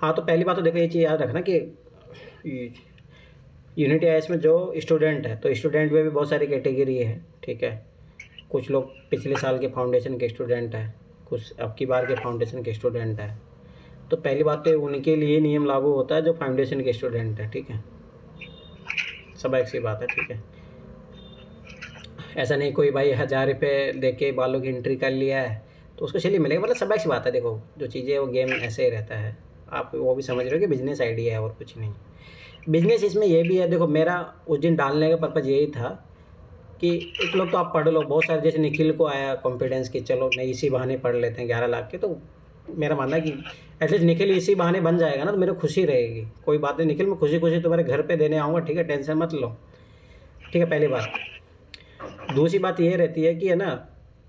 हाँ, तो पहली बात तो देखो ये चीज़ याद रखना कि यूनिटी आईएएस में जो स्टूडेंट है, तो स्टूडेंट में भी बहुत सारी कैटेगरी है, ठीक है। कुछ लोग पिछले साल के फाउंडेशन के स्टूडेंट हैं, कुछ अब की बार के फाउंडेशन के स्टूडेंट हैं। तो पहली बात तो उनके लिए नियम लागू होता है जो फाउंडेशन के स्टूडेंट है, ठीक है। सब एक सी बात है, ठीक है। ऐसा नहीं कोई भाई 1000 रुपये दे के बालों की एंट्री कर लिया है तो उसको चलिए मिलेगा, मतलब सब एक सी बात है। देखो जो चीज़ें वो गेम ऐसे ही रहता है, आप वो भी समझ रहे हो कि बिजनेस आइडिया है और कुछ नहीं। बिजनेस इसमें ये भी है, देखो मेरा उस दिन डालने का पर्पज़ यही था कि एक लोग तो आप पढ़ लो, बहुत सारे जैसे निखिल को आया कॉन्फिडेंस कि चलो नहीं इसी बहाने पढ़ लेते हैं 11 लाख के, तो मेरा मानना है कि एटलीस्ट निखिल इसी बहाने बन जाएगा ना, तो मेरे खुशी रहेगी। कोई बात नहीं निखिल, मैं खुशी खुशी तुम्हारे घर पे देने आऊँगा, ठीक है, टेंशन मत लो, ठीक है, पहली बात। दूसरी बात ये रहती है कि है ना,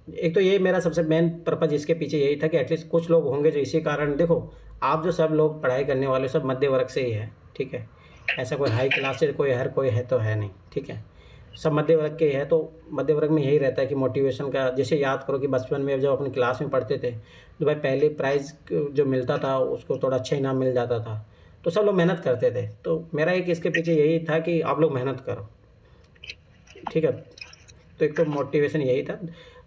एक तो ये मेरा सबसे मेन पर्पज़ इसके पीछे यही था कि एटलीस्ट कुछ लोग होंगे जो इसी कारण, देखो आप जो सब लोग पढ़ाई करने वाले सब मध्य वर्ग से ही है, ठीक है। ऐसा कोई हाई क्लास से कोई हर कोई है तो है नहीं, ठीक है। सब मध्य वर्ग के हैं, तो मध्य वर्ग में यही रहता है कि मोटिवेशन का, जैसे याद करो कि बचपन में जब अपनी क्लास में पढ़ते थे तो भाई पहले प्राइज़ जो मिलता था उसको थोड़ा अच्छा इनाम मिल जाता था, तो सब लोग मेहनत करते थे। तो मेरा एक इसके पीछे यही था कि आप लोग मेहनत करो, ठीक है। तो एक तो मोटिवेशन यही था,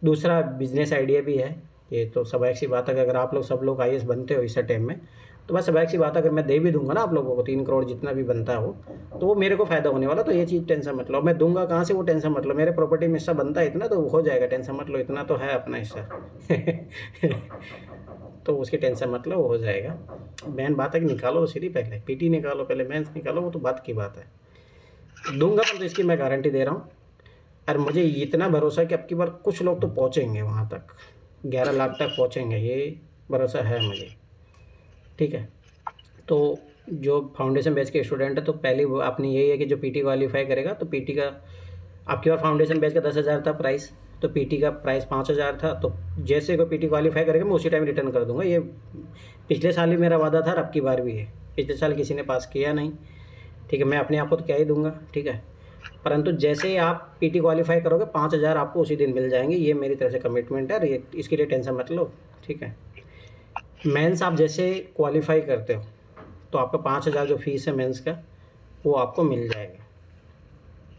दूसरा बिजनेस आइडिया भी है। ये तो स्वाभाविक सी बात है कि अगर आप लोग सब लोग आईएएस बनते हो इस टाइम में, तो बस स्वाभाविक सी बात है, अगर मैं दे भी दूंगा ना आप लोगों को 3 करोड़ जितना भी बनता है वो, तो वो मेरे को फ़ायदा होने वाला। तो ये चीज़ टेंशन मत लो, मैं दूंगा कहाँ से वो टेंशन मत लो, मेरे प्रॉपर्टी में हिस्सा बनता है इतना तो हो जाएगा, टेंशन मत लो, इतना तो है अपना हिस्सा तो उसकी टेंशन मत लो, वो हो जाएगा। मेन बात है कि निकालो तो सीधी, पहले पीटी निकालो, पहले मेंस निकालो, वो तो बात की बात है। दूंगा तो इसकी मैं गारंटी दे रहा हूँ। और मुझे इतना भरोसा है कि अब की बार कुछ लोग तो पहुँचेंगे वहाँ तक, 11 लाख तक पहुँचेंगे, ये भरोसा है मुझे, ठीक है। तो जो फाउंडेशन बैच के स्टूडेंट है, तो पहली वो अपनी यही है कि जो पीटी क्वालीफाई करेगा, तो पीटी का आपकी बार फाउंडेशन बैच का 10,000 था प्राइस, तो पीटी का प्राइस 5,000 था। तो जैसे कोई पीटी क्वालीफाई करेगा मैं उसी टाइम रिटर्न कर दूंगा। ये पिछले साल ही मेरा वादा था और अब की बार भी है। पिछले साल किसी ने पास किया नहीं, ठीक है, मैं अपने आप को तो क्या ही दूंगा, ठीक है। परंतु जैसे ही आप पीटी क्वालीफाई करोगे 5,000 आपको उसी दिन मिल जाएंगे, ये मेरी तरफ से कमिटमेंट है, और ये इसके लिए टेंशन मत लो, ठीक है। मेंस आप जैसे क्वालीफाई करते हो तो आपका 5,000 जो फीस है मेंस का वो आपको मिल जाएगा,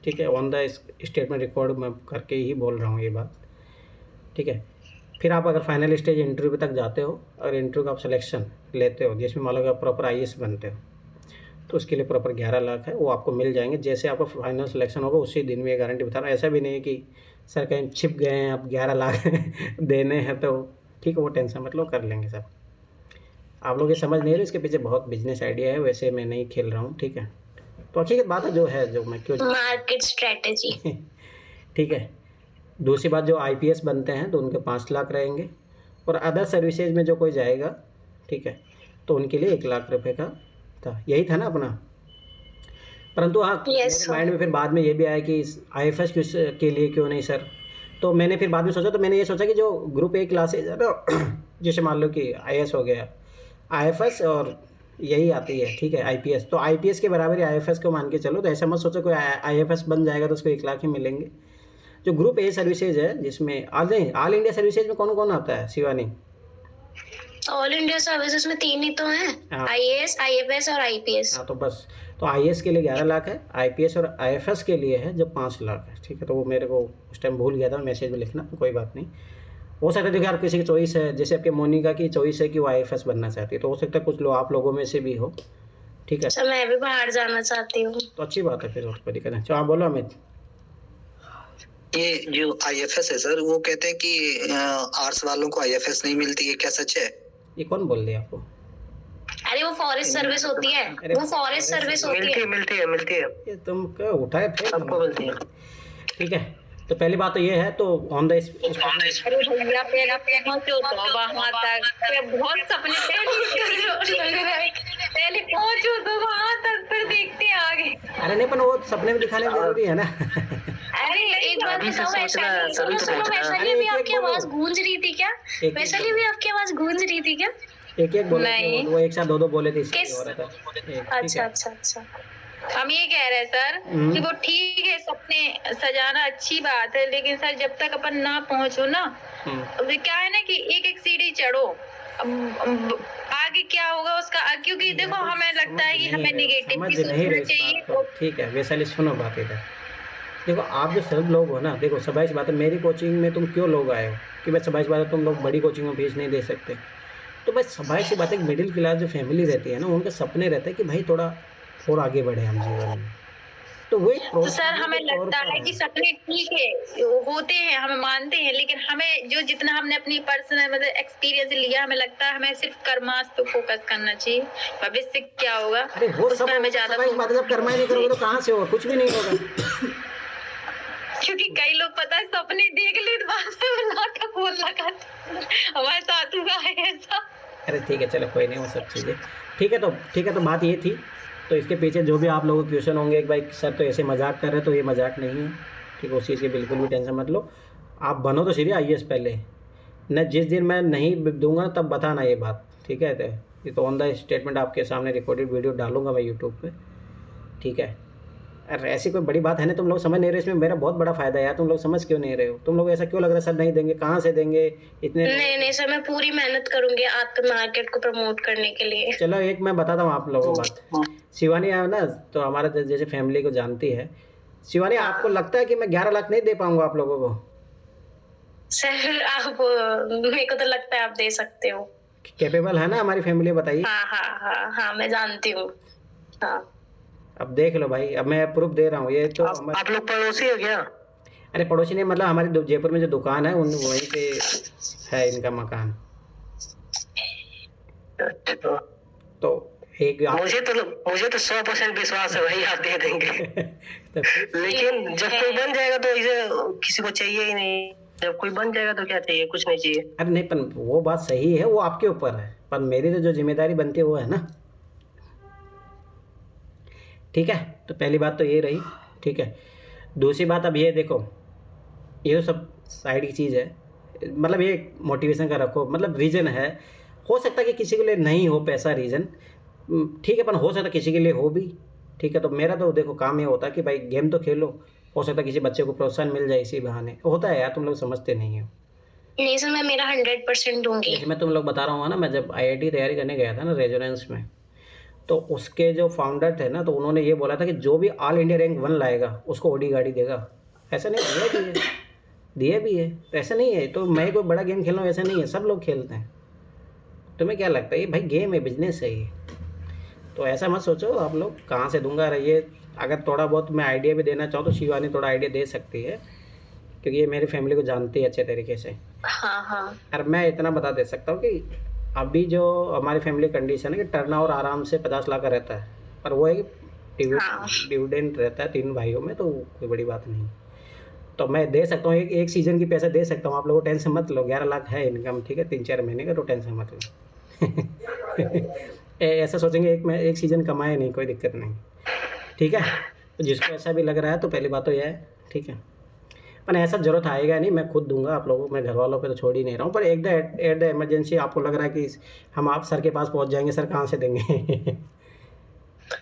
ठीक है। ऑन द स्टेटमेंट रिकॉर्ड मैं करके ही बोल रहा हूँ ये बात, ठीक है। फिर आप अगर फाइनल स्टेज इंटरव्यू तक जाते हो और इंटरव्यू का आप सिलेक्शन लेते हो, जिसमें मान लो आप प्रॉपर आईएएस बनते हो, तो उसके लिए प्रॉपर 11 लाख है, वो आपको मिल जाएंगे। जैसे आपका फाइनल सिलेक्शन होगा उसी दिन में, ये गारंटी बता रहा हूँ। ऐसा भी नहीं है कि सर कहीं छिप गए हैं अब 11 लाख देने हैं, तो ठीक है, वो टेंशन मतलब कर लेंगे सब। आप लोग ये समझ नहीं रहे, इसके पीछे बहुत बिजनेस आइडिया है, वैसे मैं नहीं खेल रहा हूँ, ठीक है। तो हकीकत बात है जो है, जो मैं क्यों मार्केट स्ट्रेटेजी ठीक है। दूसरी बात, जो आईपीएस बनते हैं तो उनके 5 लाख रहेंगे, और अदर सर्विसेज में जो कोई जाएगा, ठीक है, तो उनके लिए 1 लाख रुपए का था, यही था ना अपना। परंतु हाँ, मेरे माइंड में फिर बाद में ये भी आया कि आईएफएस के लिए क्यों नहीं सर। तो मैंने फिर बाद में सोचा, तो मैंने ये सोचा कि जो ग्रुप ए क्लासेज है ना जैसे मान लो कि आईएएस हो गया, आईएफएस और यही आती है, ठीक है, आईपीएस, तो आईपीएस के बराबर ही आईएफएस को मान के चलो। तो ऐसा मत सोचो कोई आईएफएस बन जाएगा तो उसको 1 लाख ही मिलेंगे। जो ग्रुप ए सर्विसेज है, जिसमें ऑल इंडिया सर्विसेज में कौन कौन आता है शिवानी? ऑल इंडिया सर्विसेज में 3 ही तो हैं, आईएएस, आईएफएस और आईपीएस। हाँ, तो बस, तो आईएएस के लिए 11 लाख है, आईपीएस और आईएफएस के लिए है जब 5 लाख है, ठीक है। तो वो मेरे को उस टाइम भूल गया था मैसेज में लिखना, तो कोई बात नहीं। हो सकता है देखिए आप किसी की चॉइस है, जैसे आपके मोनिका की चॉइस है कि वो आईएफएस बनना चाहती है, तो हो सकता है कुछ लोग आप लोगों में से भी हो, ठीक है। सर मैं भी बाहर जाना चाहती हूँ। तो अच्छी बात है, फिर और कोई दिक्कत नहीं। चलो आप बोलो अमित। ये जो आईएफएस है सर, वो कहते हैं कि आर्ट्स वालों को आईएफएस नहीं मिलती है, क्या सच है? ये कौन बोल दिया आपको? अरे वो फॉरेस्ट सर्विस होती है, वो फॉरेस्ट सर्विस होती है। मिलती है। ये तुम क्या उठाए फिर सबको मिलती है। ठीक है। तो पहली बात तो ये है, तो ऑन द अरे भैया पहला पहुंचो तो वहां तक, बहुत सपने पहले पहुंचो तो वहां तक, फिर देखते आगे। अरे नहीं, पर वो सपने में दिखाने जरूरी है ना अरे एक बात बताओ, वैशाली भी आपकी आवाज गूंज रही थी क्या? वैशाली भी आपकी आवाज गूंज रही थी क्या? एक बोले थे वो, एक साथ दो बोले थे, इसलिए हो रहा था। अच्छा। हम ये कह रहे हैं सर कि वो ठीक है, सपने सजाना अच्छी बात है, लेकिन सर जब तक अपन ना पहुंचो ना, क्या है ना कि एक सीढ़ी चढ़ो, आगे क्या होगा उसका, क्योंकि देखो हमें लगता है कि हमें नेगेटिव समझ भी नहीं रहे सोचना इस चाहिए। बात को। ठीक है वैशाली, सुनो बात इधर। देखो आप जो सब लोग हो ना, देखो सबाई सी बात है, मेरी कोचिंग में तुम क्यों लोग आए हो कि भाई सबाई सी बात है तुम लोग बड़ी कोचिंग में फीस नहीं दे सकते। तो भाई सबाई सी बात है, मिडिल क्लास जो फैमिली रहती है ना, उनके सपने रहते हैं कि भाई थोड़ा और आगे बढ़े हम जीवन में। तो वो एक तो सर प्रोत्साहन हमें के तौर लगता पर है है। कि सपने ठीक है होते हैं, हम मानते हैं, लेकिन हमें जो जितना हमने अपनी पर्सनल मतलब एक्सपीरियंस लिया, हमें लगता है हमें सिर्फ कर्मास पे फोकस करना चाहिए। भविष्य क्या होगा अरे वो उस सब पर हमें ज्यादा सबाई सी बात है, जब कर्मा ही नहीं करोगे तो कहाँ से होगा, कुछ भी नहीं होगा। क्योंकि कई लोग पता है सपने देख ले तो बाद में नाटक बोलना करते हैं। हमारे साथ हुआ है ऐसा। अरे ठीक है चलो कोई नहीं वो सब चीज़ें। ठीक है तो बात ये थी। तो इसके पीछे जो भी आप लोगों के क्वेश्चन होंगे, एक भाई सर तो ऐसे मजाक कर रहे हैं, तो ये मजाक नहीं है। ठीक है उस चीज़ की बिल्कुल भी टेंशन मत लो। आप बनो तो सीरियस आईएएस पहले। न जिस दिन मैं नहीं दूंगा तब बताना ये बात, ठीक है। तो ये तो ऑन द स्टेटमेंट आपके सामने रिकॉर्डेड वीडियो डालूंगा मैं यूट्यूब पे, ठीक है। अरे ऐसी कोई बड़ी बात है नहीं, तुम लोग समझ नहीं रहे, इसमें मेरा बहुत बड़ा फायदा है यार। तुम लोग समझ क्यों नहीं रहे हो? तुम लोग ऐसा क्यों लग रहा है सर नहीं देंगे, कहाँ से देंगे इतने? नहीं सर, मैं पूरी मेहनत करूंगी आपके मार्केट को प्रमोट करने के लिए। चलो एक मैं बताता हूँ आप लोगों को बात। शिवानी है ना, तो हमारा जैसे फैमिली को जानती है शिवानी, आपको लगता है कि मैं 11 लाख नहीं दे पाऊंगा आप लोगों को? सर आप मेरे को तो लगता है आप दे सकते हो। कैपेबल है ना हमारी फैमिली, बताइए। हाँ मैं जानती हूँ। हाँ अब देख लो भाई, अब मैं प्रूफ दे रहा हूँ ये तो। आप लोग पड़ोसी हो क्या? अरे पड़ोसी नहीं, मतलब हमारी जयपुर में जो दुकान है उन वहीं पे है इनका मकान। तो एक मुझे तो 100% विश्वास है भाई आप दे देंगे। तो लेकिन जब कोई बन जाएगा तो इसे किसी को चाहिए ही नहीं। जब कोई बन जाएगा तो क्या चाहिए, कुछ नहीं चाहिए। अरे नहीं, पर वो बात सही है, वो आपके ऊपर है, पर मेरी तो जो जिम्मेदारी बनती है वो है ना। ठीक है, तो पहली बात तो ये रही। ठीक है, दूसरी बात अब ये देखो, ये तो सब साइड की चीज़ है, मतलब ये मोटिवेशन का रखो, मतलब रीज़न है। हो सकता है कि किसी के लिए नहीं हो पैसा रीज़न, ठीक है, पर हो सकता है किसी के लिए हो भी। ठीक है, तो मेरा तो देखो काम ये होता है कि भाई गेम तो खेलो, हो सकता है किसी बच्चे को प्रोत्साहन मिल जाए इसी बहाने। होता है यार, तुम लोग समझते नहीं हो। नहीं सर, मैं मेरा 100% दूंगी। जैसे मैं तुम लोग बता रहा हूँ ना, मैं जब आईआईटी तैयारी करने गया था ना रेजोनेंस में, तो उसके जो फाउंडर थे ना, तो उन्होंने ये बोला था कि जो भी ऑल इंडिया रैंक 1 लाएगा उसको ओडी गाड़ी देगा। ऐसा नहीं, दिया भी है, तो ऐसा नहीं है तो मैं कोई बड़ा गेम खेल रहा हूँ ऐसा नहीं है, सब लोग खेलते हैं। तुम्हें क्या लगता है ये भाई गेम है, बिजनेस है ये, तो ऐसा मत सोचो आप लोग कहाँ से दूंगा। रहिए, अगर थोड़ा बहुत मैं आइडिया भी देना चाहूँ तो शिवानी थोड़ा आइडिया दे सकती है, क्योंकि ये मेरी फैमिली को जानती है अच्छे तरीके से। हाँ और मैं इतना बता दे सकता हूँ कि अभी जो हमारी फैमिली कंडीशन है कि टर्नओवर आराम से 50 लाख का रहता है, पर वो है कि डिविडेंड रहता है 3 भाइयों में, तो कोई बड़ी बात नहीं। तो मैं दे सकता हूँ, एक सीजन की पैसे दे सकता हूँ, आप लोगों टेंशन मत लो। 11 लाख है इनकम, ठीक है, 3-4 महीने का, तो टेंशन मत लो। ऐसा सोचेंगे एक सीजन कमाए नहीं, कोई दिक्कत नहीं। ठीक है, तो जिसको ऐसा भी लग रहा है तो पहली बात तो यह है, ठीक है। पर ऐसा जरूरत आएगा नहीं, मैं खुद दूंगा आप लोगों को, मैं घर वालों पे तो छोड़ ही नहीं रहा हूँ। पर एट द इमरजेंसी आपको लग रहा है कि हम आप सर के पास पहुँच जाएंगे, सर कहाँ से देंगे?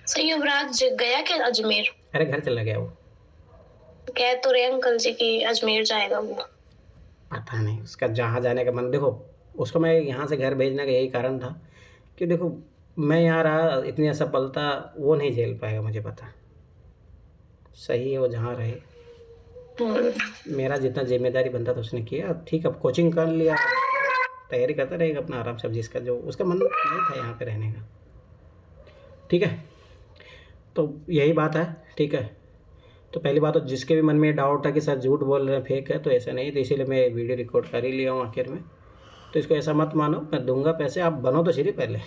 सर युवराज गया क्या अजमेर? अरे घर चला गया वो, कह तो रहे अंकल जी कि अजमेर जाएगा वो। पता नहीं उसका जहाँ जाने का मन। देखो उसको मैं यहाँ से घर भेजने का यही कारण था कि देखो मैं यहाँ रहा, इतनी असफलता वो नहीं झेल पाएगा, मुझे पता। सही है वो जहाँ रहे, मेरा जितना जिम्मेदारी बनता था उसने किया। ठीक है, अब कोचिंग कर लिया, तैयारी करता रहेगा अपना आराम से, जिसका जो उसका मन नहीं था यहाँ पे रहने का। ठीक है, तो यही बात है। ठीक है, तो पहली बात तो जिसके भी मन में डाउट है कि सर झूठ बोल रहे हैं, फेक है, तो ऐसा नहीं, तो इसीलिए मैं वीडियो रिकॉर्ड कर ही लिया हूँ आखिर में। तो इसको ऐसा मत मानो, मैं दूंगा पैसे, आप बनो तो सीधे पहले।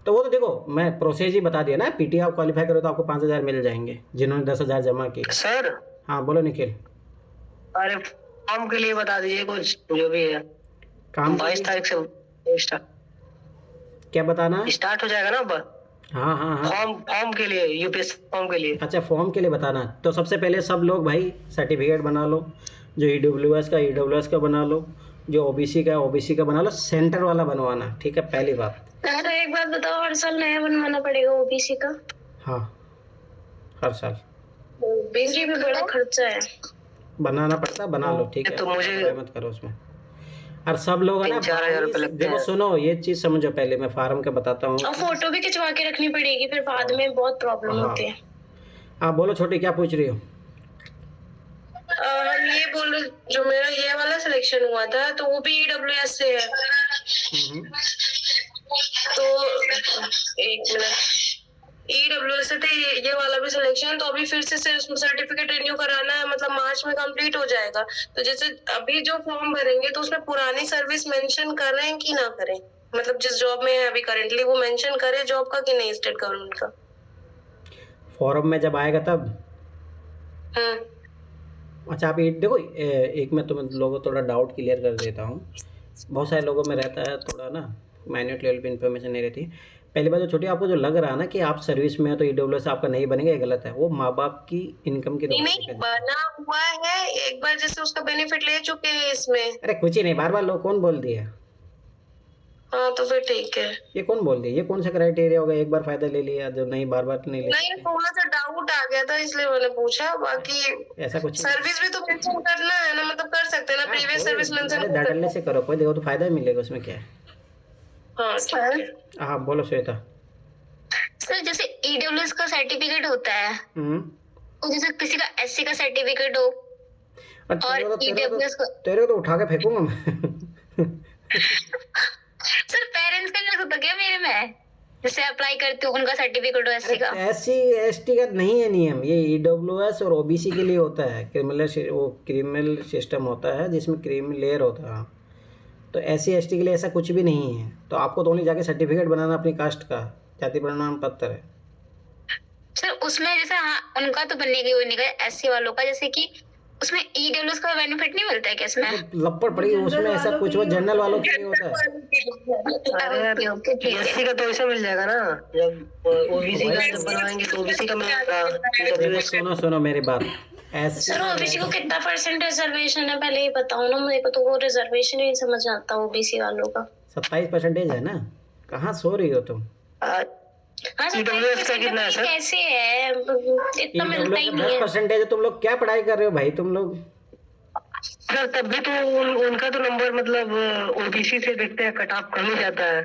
तो वो तो देखो मैं प्रोसेस ही बता दिया ना, पीटी आप क्वालिफाई करो तो आपको 5,000 मिल जाएंगे, जिन्होंने 10,000 जमा किए। सर हाँ बोलो निखिल। अरे फॉर्म के लिए बता दीजिए कुछ, जो भी है। काम 22 तारीख से क्या बताना? स्टार्ट हो जाएगा ना अब? हाँ फॉर्म के लिए, यूपीएससी फॉर्म के लिए। अच्छा, फॉर्म के लिए बताना। तो सबसे पहले सब लोग भाई सर्टिफिकेट बना लो, जो ईडब्ल्यूएस का बना लो, जो ओबीसी का बना लो, सेंटर वाला बनवाना। ठीक है, पहली बात। तो एक बात बताओ, हर साल नया बनवाना पड़ेगा ओबीसी का? हाँ हर साल ओबीसी में बड़ा खर्चा है। बनाना पड़ता, बना लो। ठीक है, तो मुझे मत करो उसमें। और सब लोग है ना 3-4 हज़ार रुपए लगते देखो हैं। सुनो ये चीज समझो, पहले मैं फार्म का बताता हूँ। और फोटो भी खिंचवा के रखनी पड़ेगी, फिर बाद में बहुत प्रॉब्लम हाँ। होती है। आप बोलो छोटी, क्या पूछ रही हो? हम ये बोल रहे, जो मेरा ये वाला सिलेक्शन हुआ था तो वो भी EWS से है। तो एक मिनट, EWS से थे ये वाला भी सिलेक्शन, तो अभी फिर से सर्टिफिकेट रिन्यू कराना है, मतलब मार्च में कंप्लीट हो जाएगा। तो जैसे अभी जो फॉर्म भरेंगे तो उसमें पुरानी सर्विस मेंशन करें कि ना करें, मतलब जिस जॉब में है अभी करेंटली वो मेंशन करे जॉब का कि नहीं स्टेट गवर्नमेंट का। फॉरम में जब आएगा तब। अच्छा आप ये देखो, एक मैं तुम्हें लोगों थोड़ा डाउट क्लियर कर देता हूँ। बहुत सारे लोगों में रहता है थोड़ा ना, माइन्यूट लेवल पे इन्फॉर्मेशन नहीं रहती। पहली बात तो छोटी, आपको जो लग रहा है ना कि आप सर्विस में हो तो EWS आपका नहीं बनेगा, ये गलत है। वो माँ बाप की इनकम की नहीं बना हुआ है, एक बार जैसे उसका बेनिफिट ले चुके हैं इसमें। अरे कुछ ही नहीं, बार बार लोग कौन बोल दिया? हाँ तो फिर ठीक है। ये कौन बोल दिया? ये कौन सा क्राइटेरिया होगा एक बार फायदा ले लिया जो नहीं बार बार नहीं ले नहीं, सकते? थोड़ा सा डाउट आ गया था इसलिए मैंने पूछा, बाकी ऐसा कुछ नहीं। सर्विस भी तो मेंशन करना है ना, मतलब कर सकते हैं ना, प्रीवियस सर्विस मेंशन अरे कर डरने से करो, कोई देखो तो फायदा ही मिलेगा, उसमें क्या है। हाँ ठीक है। हाँ बोलो श्वेता। सर जैसे EWS का सर्टिफिकेट होता है, तो जैसे किसी का SC का सर्टिफिकेट हो और EWS का, तेरे को तो उठा के फेंकूंगा मैं। सर पेरेंट्स का नहीं हो सकता क्या मेरे में, जैसे अप्लाई करती हूँ उनका सर्टिफिकेट हो SC का? SC ST का नहीं है नियम, ये EWS और OBC के लिए होता है। क्रिमिनल सिस्टम होता है जिसमें क्रीमी लेयर होता है। तो SC ST के लिए ऐसा कुछ भी नहीं है। तो आपको तो ओनली जाके सर्टिफिकेट बनाना अपनी कास्ट का, जाति प्रमाण पत्र है। सर उसमें जैसे हाँ उनका तो बनने की वो नहीं गया, SC वालों का, जैसे कि उसमें EWS का बेनिफिट नहीं मिलता है क्या इसमें? लपड़ पड़ी उसमें, ऐसा कुछ वो जनरल वालों के लिए होता है। SC का तो ऐसा मिल जाएगा ना, जब OBC का जब बनवाएंगे तो OBC का मिलेगा। सुनो मेरी बात। सर OBC को कितना % रिजर्वेशन है पहले ही बताओ ना मेरे को, तो वो रिजर्वेशन ही नहीं समझ आता OBC वालों का। 27% है ना, कहाँ सो रही हो तुम? हाँ EWS का कितना है सर? कैसे है, इतना मिलता ही नहीं है। 10% है। तुम लोग क्या पढ़ाई कर रहे हो भाई तुम लोग? सर तब भी तो उनका तो नंबर मतलब OBC से देखते हैं कट ऑफ कम ही जाता है।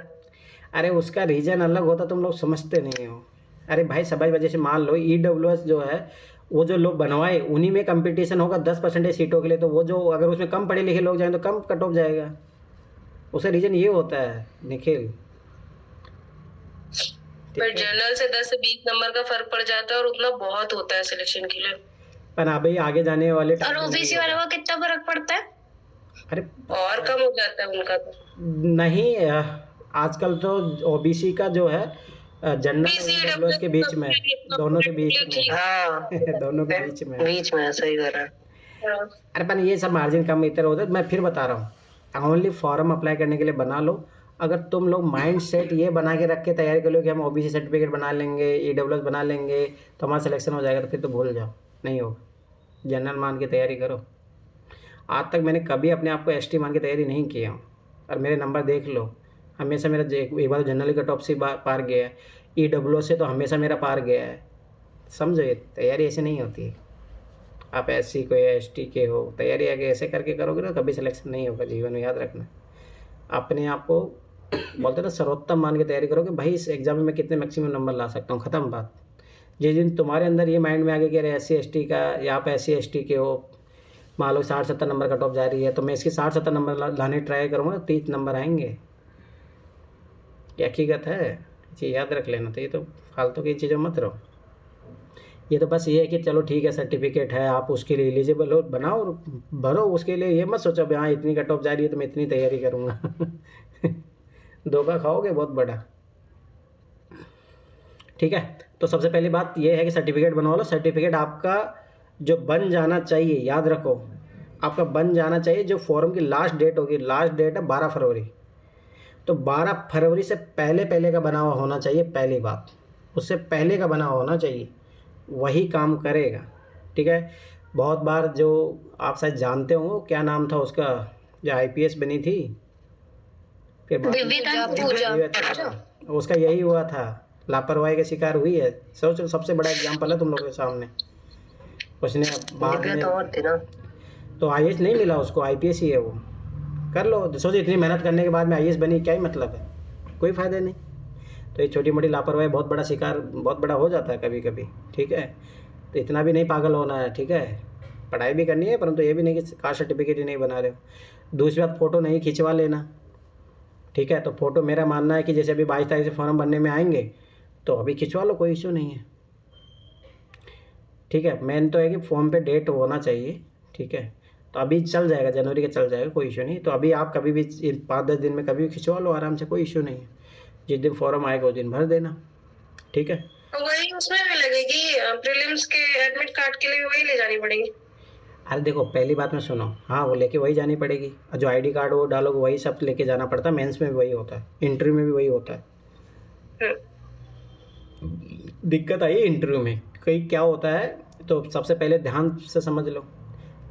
अरे उसका रीजन अलग होता, तुम लोग समझते नहीं हो। अरे भाई सभी वजह से मान लो EWS जो है वो जो लोग बनवाए उन्हीं में कंपटीशन होगा 10% सीटों के लिए, तो वो जो अगर उसमें कम पढ़े लिखे लोग जाएं तो कम कट ऑफ जाएगा। उसका रीजन ये होता है निखिल। पर जनरल से 10 से 20 नंबर का फर्क पड़ जाता है और उतना बहुत होता है सिलेक्शन के लिए। पर अभी आगे जाने वाले और OBC वालों का कितना फर्क पड़ता है? अरे और कम हो जाता है उनका तो। नहीं, आजकल तो OBC का जो है जनरल EWS के बीच में, दोनों के बीच में। हाँ दोनों के बीच में सही कर रहा है। अरे पर ये सब मार्जिन कम इधर उधर, मैं फिर बता रहा हूँ, ओनली फॉर्म अप्लाई करने के लिए बना लो। अगर तुम लोग माइंड सेट ये बना के रख के तैयारी कर लो कि हम OBC सर्टिफिकेट बना लेंगे, EWS बना लेंगे तो हमारा सिलेक्शन हो जाएगा, तो फिर तो भूल जाओ, नहीं होगा। जनरल मान के तैयारी करो। आज तक मैंने कभी अपने आप को ST मान के तैयारी नहीं किया हूँ, और मेरे नंबर देख लो, हमेशा मेरा एक बार जनरल का टॉप से पार गया है, EWS से तो हमेशा मेरा पार गया है। समझो, ये तैयारी ऐसे नहीं होती है। आप SC को या ST के हो, तैयारी आगे ऐसे करके करोगे ना कभी सिलेक्शन नहीं होगा जीवन में, याद रखना। अपने आप को बोलते ना सर्वोत्तम मान के तैयारी करोगे, भाई इस एग्जाम में मैं कितने मैक्सिमम नंबर ला सकता हूँ, ख़त्म बात। जिस दिन तुम्हारे अंदर ये माइंड में आगे कि अरे SC ST का, या आप SC ST के हो, मान लो 60-70 नंबर कट ऑफ जा रही है, तो मैं इसके 60-70 नंबर लाने ट्राई करूँगा, 30 नंबर आएंगे। ये हकीकत है, ये याद रख लेना। तो ये तो फालतू की चीज़ों मत रहो। ये तो बस ये है कि चलो ठीक है सर्टिफिकेट है, आप उसके लिए एलिजिबल हो, बनाओ और भरो। उसके लिए ये मत सोचो हाँ इतनी कट ऑफ जा रही है तो मैं इतनी तैयारी करूँगा। धोखा खाओगे बहुत बड़ा। ठीक है, तो सबसे पहली बात ये है कि सर्टिफिकेट बनवा लो। सर्टिफिकेट आपका जो बन जाना चाहिए, याद रखो, आपका बन जाना चाहिए। जो फॉर्म की लास्ट डेट होगी, लास्ट डेट है 12 फरवरी, तो 12 फरवरी से पहले का बना हुआ होना चाहिए। पहली बात, उससे पहले का बना हुआ होना चाहिए, वही काम करेगा। ठीक है, बहुत बार जो आप शायद जानते हो, क्या नाम था उसका, जो IPS बनी थी, फिर उसका यही हुआ था, लापरवाही का शिकार हुई है। सोचो, सबसे बड़ा एग्जाम्पल है तुम लोगों के सामने। उसने बाद में तो IAS नहीं मिला उसको, IPS ही है वो। कर लो। सोचो इतनी मेहनत करने के बाद में आईएएस बनी, क्या ही मतलब है, कोई फ़ायदा नहीं। तो ये छोटी मोटी लापरवाही बहुत बड़ा शिकार बहुत बड़ा हो जाता है कभी कभी, ठीक है। तो इतना भी नहीं पागल होना है, ठीक है। पढ़ाई भी करनी है, परंतु ये भी नहीं कि कास्ट सर्टिफिकेट ही नहीं बना रहे हो। दूसरी बात, फ़ोटो नहीं खिंचवा लेना, ठीक है। तो फ़ोटो मेरा मानना है कि जैसे अभी 22 तारीख से फॉर्म भरने में आएंगे तो अभी खिंचवा लो, कोई इशू नहीं है, ठीक है। मेन तो है कि फॉर्म पे डेट होना चाहिए, ठीक है। तो अभी चल जाएगा, जनवरी का चल जाएगा, कोई इशू नहीं। तो अभी आप कभी भी 5-10 दिन में कभी भी खिंचवा लो आराम से, कोई इशू नहीं है। जिस दिन फॉर्म आएगा उस दिन भर देना, ठीक है। तो वही उसमें भी लगेगी, प्रीलिम्स के एडमिट कार्ड के लिए भी वही ले जानी पड़ेगी। अरे देखो, पहली बात में सुनो, हाँ वो लेके वही जानी पड़ेगी, और जो आईडी कार्ड वो डालोगे वही सब लेके जाना पड़ता है। मेंस में भी वही होता है, इंटरव्यू में भी वही होता है। दिक्कत आई इंटरव्यू में कई क्या होता है, तो सबसे पहले ध्यान से समझ लो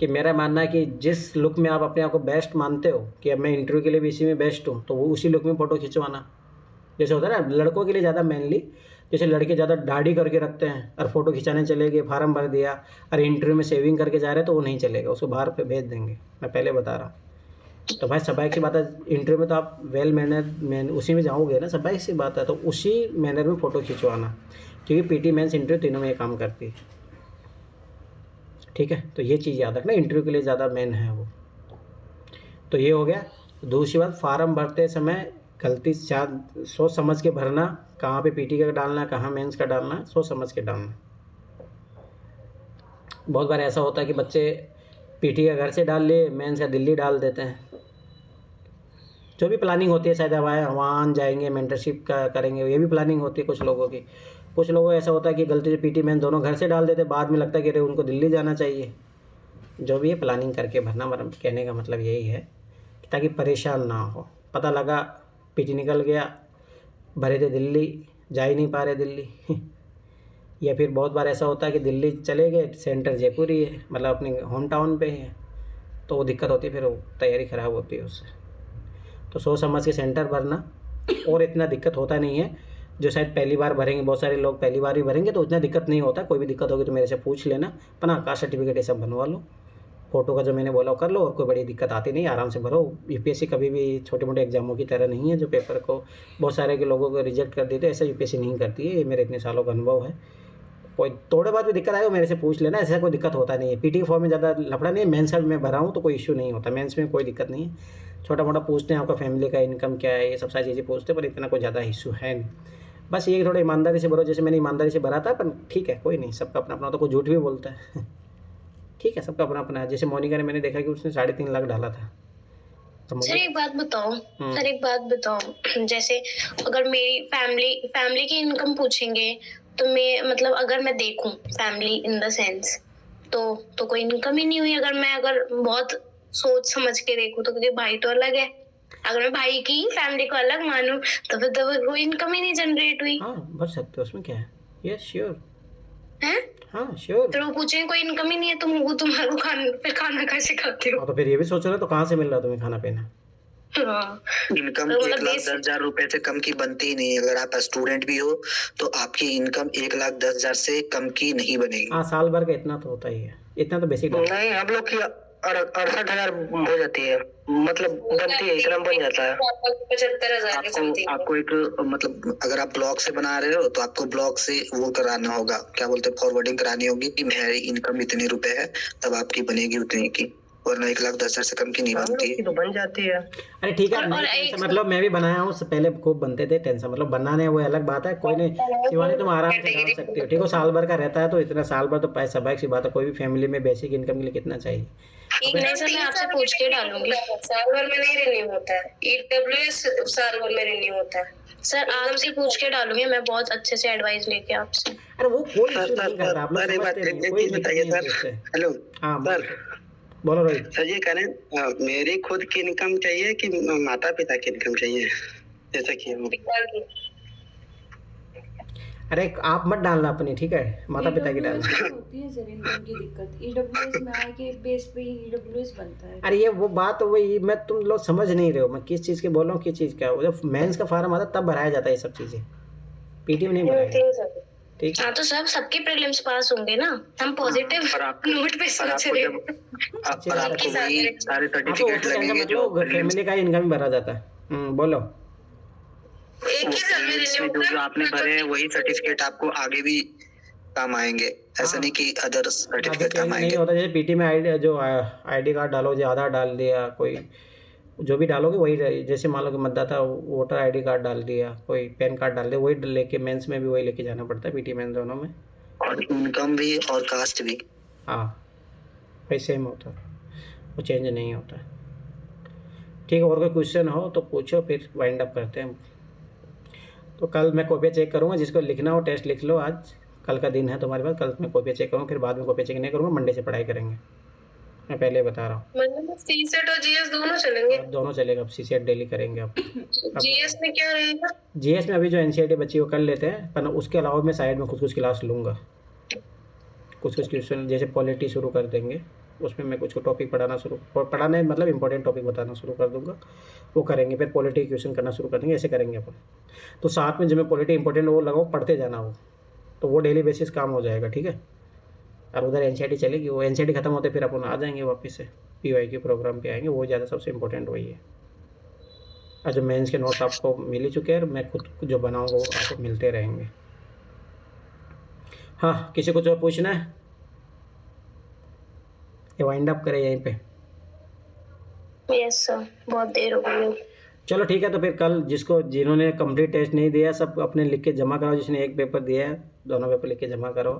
कि मेरा मानना है कि जिस लुक में आप अपने आप को बेस्ट मानते हो कि अब मैं इंटरव्यू के लिए भी इसी में बेस्ट हूँ, तो वो उसी लुक में फ़ोटो खिंचवाना। जैसे होता है ना लड़कों के लिए ज़्यादा मेनली, जैसे लड़के ज़्यादा दाढ़ी करके रखते हैं और फोटो खिंचाने चले गए, फार्म भर दिया और इंटरव्यू में सेविंग करके जा रहे हैं, तो वो नहीं चलेगा, उसको बाहर पे भेज देंगे, मैं पहले बता रहा हूँ। तो भाई स्वाभाविक सी बात है, इंटरव्यू में तो आप वेल मैनर उसी में जाओगे ना, स्वाभाविक सी बात है। तो उसी मैनर में फ़ोटो खिंचवाना, क्योंकि पीटी मेंस इंटरव्यू तीनों में ये काम करती है, ठीक है। तो ये चीज़ याद रखना, इंटरव्यू के लिए ज़्यादा मेन है वो। तो ये हो गया। दूसरी बात, फार्म भरते समय गलती सोच समझ के भरना, कहाँ पे पीटी का डालना है, कहाँ मेंस का डालना है, सोच समझ के डालना। बहुत बार ऐसा होता है कि बच्चे पीटी का घर से डाल लिए, मेंस का दिल्ली डाल देते हैं। जो भी प्लानिंग होती है, शायद वहाँ जाएंगे, मेंटरशिप का करेंगे, ये भी प्लानिंग होती है कुछ लोगों की। कुछ लोगों को ऐसा होता है कि गलती से पीटी मेंस दोनों घर से डाल देते, बाद में लगता है कि अरे उनको दिल्ली जाना चाहिए। जो भी है प्लानिंग करके भरना, कहने का मतलब यही है, ताकि परेशान ना हो। पता लगा पीटी निकल गया, भरे थे दिल्ली, जा ही नहीं पा रहे दिल्ली या फिर बहुत बार ऐसा होता है कि दिल्ली चले गए, सेंटर जयपुर ही है, मतलब अपने होम टाउन पे है, तो वो दिक्कत होती है, फिर वो तैयारी ख़राब होती है उससे। तो सोच समझ के सेंटर भरना, और इतना दिक्कत होता नहीं है। जो शायद पहली बार भरेंगे, बहुत सारे लोग पहली बार ही भरेंगे, तो उतना दिक्कत नहीं होता। कोई भी दिक्कत होगी तो मेरे से पूछ लेना, अपना कास्ट सर्टिफिकेट ये सब बनवा लो, फ़ोटो का जो मैंने बोला कर लो, और कोई बड़ी दिक्कत आती नहीं, आराम से भरो। यूपीएससी कभी भी छोटे मोटे एग्जामों की तरह नहीं है, जो पेपर को बहुत सारे के लोगों को रिजेक्ट कर देते, ऐसा यूपीएससी नहीं करती है। ये मेरे इतने सालों का अनुभव है। कोई थोड़े बहुत भी दिक्कत आए वो मेरे से पूछ लेना, ऐसा कोई दिक्कत होता नहीं है। पीटी फॉर्म में ज़्यादा लफड़ा नहीं है, मेंस का मैं भरा हूँ तो कोई इशू नहीं होता, मेंस में कोई दिक्कत नहीं है। छोटा मोटा पूछते हैं आपका फैमिली का इनकम क्या है, ये सब सारी चीज़ें पूछते हैं, पर इतना कोई ज़्यादा इशू है नहीं। बस ये थोड़ा ईमानदारी से भरो, जैसे मैंने ईमानदारी से भरा था, पर ठीक है, कोई नहीं, सबका अपना अपना, तो कोई झूठ भी बोलता है ठीक है, सबका अपना अपना है। जैसे मोनिका ने, मैंने देखा कि उसने 3.5 लाख डाला था। तो सर एक बात बताओ, जैसे अगर मेरी फैमिली की इनकम पूछेंगे तो मैं मतलब अगर मैं देखूं फैमिली इन द सेंस तो कोई इनकम ही नहीं हुई। अगर बहुत सोच समझ के देखूं तो, क्योंकि भाई तो अलग है, अगर मैं भाई की फैमिली को अलग मानूं तो फिर तो कोई इनकम ही नहीं जनरेट हुई। हाँ, भर सकते हो, उसमें क्या है। यस श्योर है, हाँ श्योर। फिर वो पूछेंगे कोई इनकम ही नहीं है, तुम्हारा खाना कैसे खाते हो? तो फिर ये भी सोचो ना, तो कहाँ से मिल रहा है तुम्हें खाना पीना। इनकम तो मतलब 1,10,000 रुपए से कम की बनती ही नहीं। अगर आप स्टूडेंट भी हो तो आपकी इनकम 1,10,000 से कम की नहीं बनेगी। हाँ, साल भर का इतना तो होता ही है, इतना तो बेसिक नहीं, हम लोग की 68,000 हो जाती है, मतलब बनती है, इतना बन जाता है। 75,000 के समथिंग। आपको एक मतलब अगर आप ब्लॉग से बना रहे हो तो आपको ब्लॉग से वो कराना होगा, क्या बोलते हैं, फॉरवर्डिंग करानी होगी कि मेरी इनकम इतने रुपए है, तब आपकी बनेगी उतने की, वरना 1,10,000 से कम की नहीं बनती है। तो बन जाती है। अरे ठीक है, मतलब मैं भी बनाया हूँ, पहले खूब बनते थे, टेंशन मतलब बनाने वो अलग बात है, कोई नहीं। शिवानी तुम आराम से डाल सकती हो, ठीक हो, साल भर का रहता है, तो इतना साल भर तो पैसा स्वाभाविक सी बात है, कोई भी फैमिली में बेसिक इनकम के लिए कितना चाहिए। नहीं सर, मैं आपसे पूछ के डालूंगी। साल भर में नहीं रिन्यू होता है, ईडब्ल्यूएस साल भर में रिन्यू होता है। सर आपसे पूछ के डालूंगी मैं, बहुत अच्छे से एडवाइस लेके आपसे। अरे वो कोई इशू नहीं करता, आप लोग समझते नहीं, कोई बताइए सर। हेलो हाँ सर, बोलो रोहित। सर ये कह रहे हैं मेरी खुद की इनकम चाहिए कि माता पिता की इनकम चाहिए, जैसा कि अरे आप मत डालना अपनी, ठीक है, माता पिता की डालना। होती है सर इनकम की दिक्कत, ईडब्ल्यूएस में आके बेस पे ईडब्ल्यूएस बनता है। अरे ये वो बात वही, मैं तुम लोग समझ नहीं रहे हो मैं किस चीज़ की बोल रहा हूँ, किस चीज़ का। जब मेंस का फार्म आता तब भराया जाता है ये सब चीज़ें, पीटी में नहीं भराया जाता, ठीक है। हाँ तो सब सबके प्रीलिम्स पास होंगे ना, हम पॉजिटिव और आपको नोट पे सोच रहे हैं। और आपको वही सारे हाँ तो सर्टिफिकेट उसमें टेंशन लगेंगे मत जो लो, prelims फैमिली का इनकम भरा जाता है। बोलो। एक ही साल में prelims रिन्यू में जो आपने भरे हैं वही सर्टिफिकेट आपको आगे भी काम आएंगे, ऐसा हाँ। नहीं कि अदर अभी सर्टिफिकेट काम चेंज नहीं आएंगे। होता, जैसे पीटी में आईडी कार्ड डालो, जो आधार डाल दिया, कोई जो भी डालोगे वही जैसे मान लो कि मतदाता वोटर आईडी कार्ड डाल दिया, कोई पैन कार्ड डाल दिया, वही लेके मेंस में भी वही लेके जाना पड़ता है, पीटी मेंस दोनों में। और इनकम भी और कास्ट भी। हाँ वही सेम होता है, वो चेंज नहीं होता। ठीक है, और कोई क्वेश्चन हो तो पूछो, फिर वाइंड अप करते हैं। तो कल मैं कॉपी चेक करूँगा, जिसको लिखना हो टेस्ट लिख लो, आज कल का दिन है तुम्हारे पास, कल मैं कॉपी चेक करूँगा, फिर बाद में कॉपी चेक नहीं करूँगा, मंडे से पढ़ाई करेंगे, मैं पहले ही बता रहा हूँ। मतलब सीसेट और जीएस दोनों चलेंगे? अब दोनों चलेगा, अब सीसेट डेली करेंगे अब। जीएस में क्या रहेगा? जीएस में अभी जो एनसीईआरटी बच्ची वो कर लेते हैं, पर उसके अलावा मैं साइड में कुछ क्लास लूँगा, कुछ क्वेश्चन जैसे पॉलिटी शुरू कर देंगे, उसमें मैं कुछ टॉपिक पढ़ाना मतलब इंपॉर्टेंट टॉपिक बताना शुरू कर दूंगा, वो करेंगे। फिर पॉलिटी क्वेश्चन करना शुरू कर देंगे, ऐसे करेंगे अपन। तो साथ में जब मैं पॉलिटी इंपॉर्टेंट वो लगाओ, पढ़ते जाना वो, तो वो डेली बेसिस काम हो जाएगा, ठीक है। और उधर एनसीईआरटी चलेगी, वो एनसीईआरटी खत्म होते फिर अपन आ जाएंगे वापस से पीवाईक्यू प्रोग्राम पे आएंगे, वो ज़्यादा सबसे इंपॉर्टेंट वही है। और जो मेंस के नोट्स आपको मिल ही चुके हैं, मैं खुद जो बनाऊंगा वो आपको मिलते रहेंगे। हाँ, किसी को जो पूछना है ये वाइंड अप करें यहीं पे? यस सर, बहुत देर हो गई। चलो ठीक है, तो फिर कल जिन्होंने कंप्लीट टेस्ट नहीं दिया सब अपने लिख के जमा कराओ, जिसने एक पेपर दिया है दोनों पेपर लिख के जमा करो,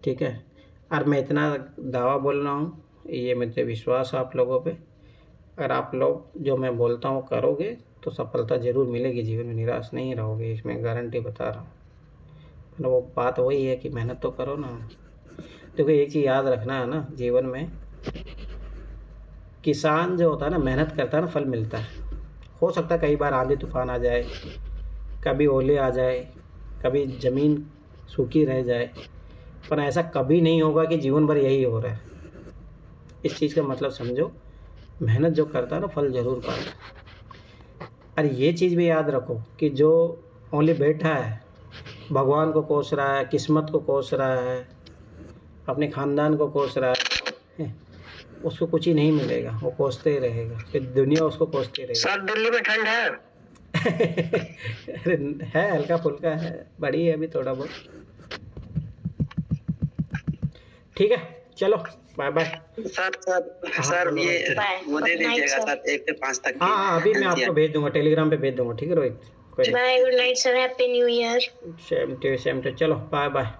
ठीक है। और मैं इतना दावा बोल रहा हूँ, ये मुझे विश्वास है आप लोगों पे, अगर आप लोग जो मैं बोलता हूँ करोगे तो सफलता ज़रूर मिलेगी, जीवन में निराश नहीं रहोगे, इसमें गारंटी बता रहा हूँ। मतलब वो बात वही है कि मेहनत तो करो ना। देखो एक चीज़ याद रखना है ना जीवन में, किसान जो होता है ना, मेहनत करता है ना, फल मिलता है। हो सकता है कई बार आंधी तूफान आ जाए, कभी ओले आ जाए, कभी ज़मीन सूखी रह जाए, पर ऐसा कभी नहीं होगा कि जीवन भर यही हो रहा है। इस चीज़ का मतलब समझो, मेहनत जो करता है ना फल ज़रूर पाता है। और ये चीज़ भी याद रखो कि जो ओनली बैठा है, भगवान को कोस रहा है, किस्मत को कोस रहा है, अपने ख़ानदान को कोस रहा है, उसको कुछ ही नहीं मिलेगा, वो कोसते ही रहेगा, फिर दुनिया उसको कोसती रहेगी। सर दिल्ली में ठंड है? अरे है, हल्का फुल्का है, बड़ी है अभी थोड़ा बहुत। ठीक है, चलो बाय बाय। सर ये वो दे दीजिएगा सर 1 से 5 तक। हाँ, अभी मैं आपको भेज दूंगा, टेलीग्राम पे भेज दूंगा, ठीक है Rohit. Bye, good night sir, happy new year. Same too, चलो बाय बाय।